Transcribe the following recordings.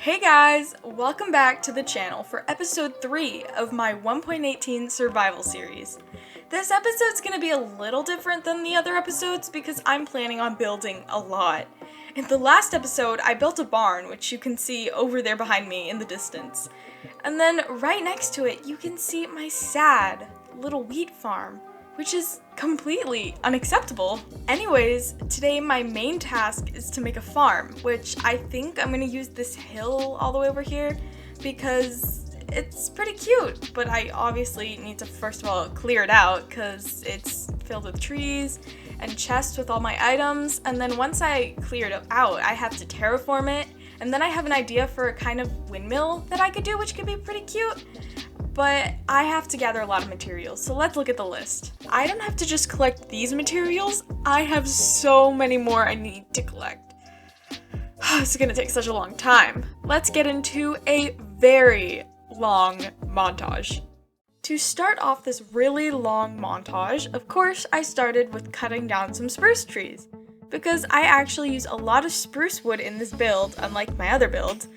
Hey guys, welcome back to the channel for episode 3 of my 1.18 survival series. This episode's gonna be a little different than the other episodes because I'm planning on building a lot. In the last episode, I built a barn, which you can see over there behind me in the distance. And then right next to it, you can see my sad little wheat farm, which is completely unacceptable. Anyways, today my main task is to make a farm, which I think I'm gonna use this hill all the way over here because it's pretty cute, but I obviously need to first of all clear it out because it's filled with trees and chests with all my items, and then once I clear it out, I have to terraform it, and then I have an idea for a kind of windmill that I could do, which could be pretty cute. But I have to gather a lot of materials, so let's look at the list. I don't have to just collect these materials, I have so many more I need to collect. This is gonna take such a long time. Let's get into a very long montage. To start off this really long montage, of course, I started with cutting down some spruce trees, because I actually use a lot of spruce wood in this build, unlike my other builds.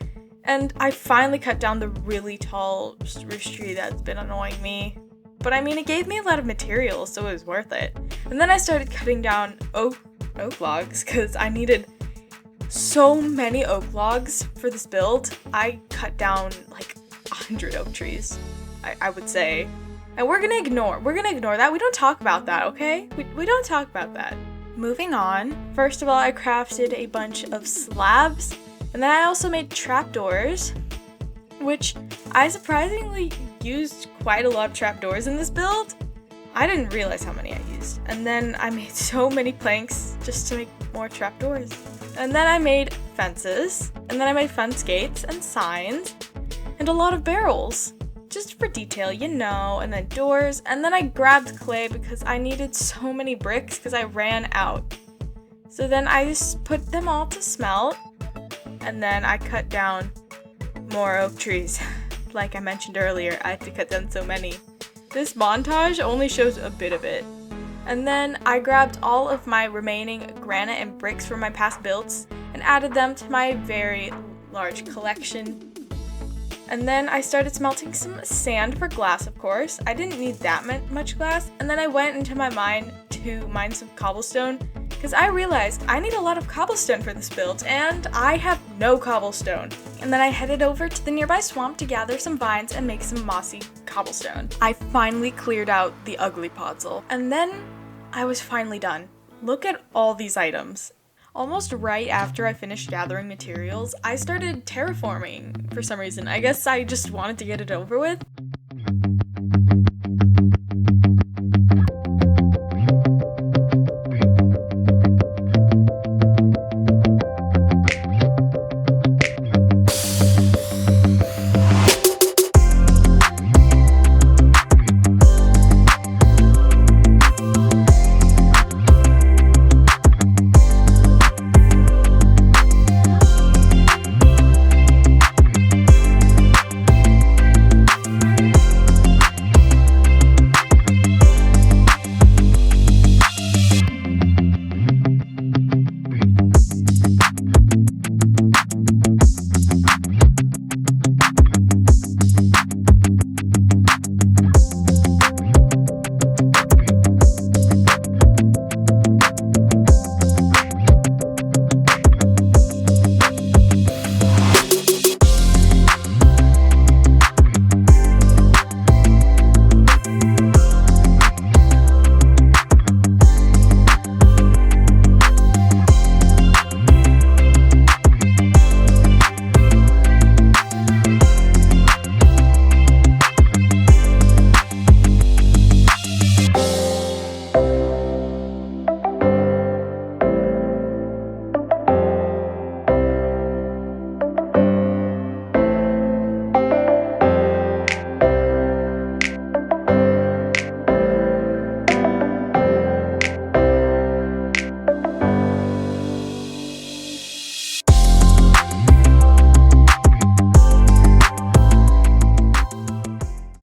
And I finally cut down the really tall spruce tree that's been annoying me. But I mean, it gave me a lot of materials, so it was worth it. And then I started cutting down oak logs, because I needed so many oak logs for this build. I cut down like 100 oak trees, I would say. And we're gonna ignore that. We don't talk about that, okay? We don't talk about that. Moving on, first of all, I crafted a bunch of slabs. And then I also made trapdoors, which I surprisingly used quite a lot of trapdoors in this build. I didn't realize how many I used. And then I made so many planks just to make more trapdoors. And then I made fences, and then I made fence gates and signs, and a lot of barrels, just for detail, you know, and then doors. And then I grabbed clay because I needed so many bricks because I ran out. So then I just put them all to smelt. And then I cut down more oak trees. Like I mentioned earlier, I had to cut down so many. This montage only shows a bit of it. And then I grabbed all of my remaining granite and bricks from my past builds and added them to my very large collection. And then I started smelting some sand for glass, of course. I didn't need that much glass. And then I went into my mine to mine some cobblestone, because I realized I need a lot of cobblestone for this build, and I have no cobblestone. And then I headed over to the nearby swamp to gather some vines and make some mossy cobblestone. I finally cleared out the ugly podzol, and then I was finally done. Look at all these items. Almost right after I finished gathering materials, I started terraforming for some reason. I guess I just wanted to get it over with.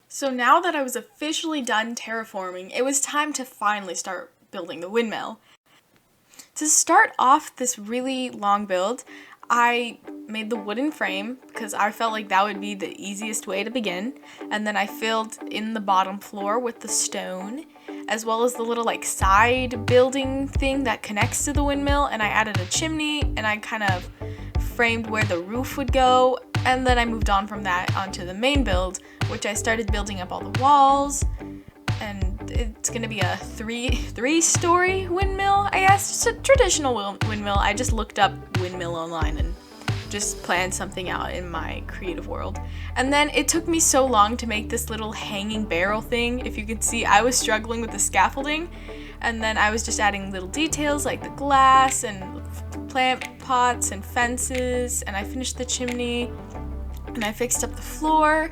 So now that I was officially done terraforming, it was time to finally start building the windmill. To start off this really long build, I made the wooden frame because I felt like that would be the easiest way to begin. And then I filled in the bottom floor with the stone, as well as the little like side building thing that connects to the windmill. And I added a chimney, and I kind of framed where the roof would go. And then I moved on from that onto the main build, which I started building up all the walls. And it's gonna be a three-story windmill, I guess. Just a traditional windmill. I just looked up windmill online and just planned something out in my creative world. And then it took me so long to make this little hanging barrel thing. If you can see, I was struggling with the scaffolding, and then I was just adding little details like the glass and plant pots and fences, and I finished the chimney, and I fixed up the floor.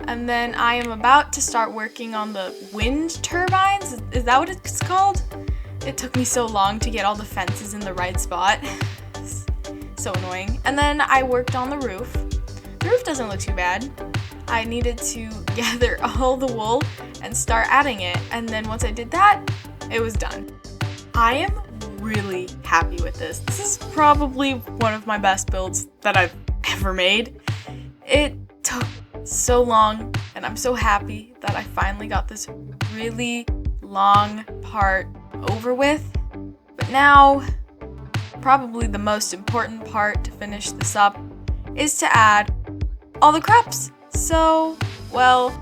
And then I am about to start working on the wind turbines. Is that what it's called? It took me so long to get all the fences in the right spot. So annoying. And then I worked on the roof. The roof doesn't look too bad. I needed to gather all the wool and start adding it. And then once I did that, it was done. I am really happy with this. This is probably one of my best builds that I've ever made. It took so long, and I'm so happy that I finally got this really long part over with. But now, probably the most important part to finish this up is to add all the crops. So, well,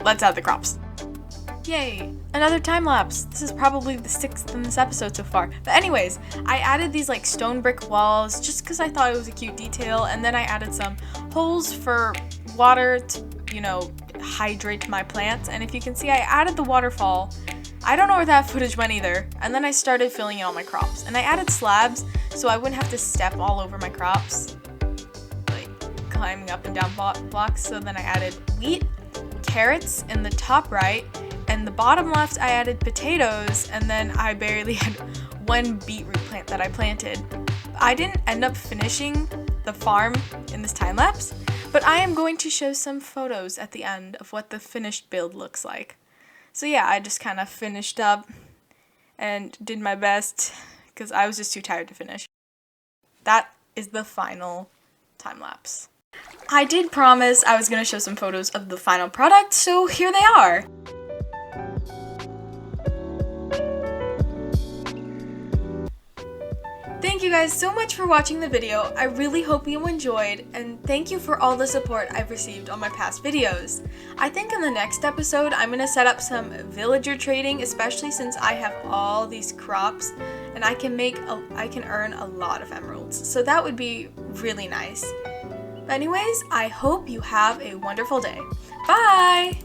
let's add the crops. Yay, another time lapse. This is probably the 6th in this episode so far. But anyways, I added these like stone brick walls just because I thought it was a cute detail, and then I added some holes for water to, hydrate my plants. And if you can see, I added the waterfall. I don't know where that footage went either. And then I started filling in all my crops. And I added slabs so I wouldn't have to step all over my crops, like climbing up and down blocks. So then I added wheat, carrots in the top right, and the bottom left I added potatoes, and then I barely had one beetroot plant that I planted. I didn't end up finishing the farm in this time lapse, but I am going to show some photos at the end of what the finished build looks like. So yeah, I just kind of finished up and did my best because I was just too tired to finish. That is the final time lapse. I did promise I was going to show some photos of the final product, so here they are. Thank you guys so much for watching the video. I really hope you enjoyed, and thank you for all the support I've received on my past videos. I think in the next episode I'm going to set up some villager trading, especially since I have all these crops and I can earn a lot of emeralds. So that would be really nice. But anyways, I hope you have a wonderful day. Bye!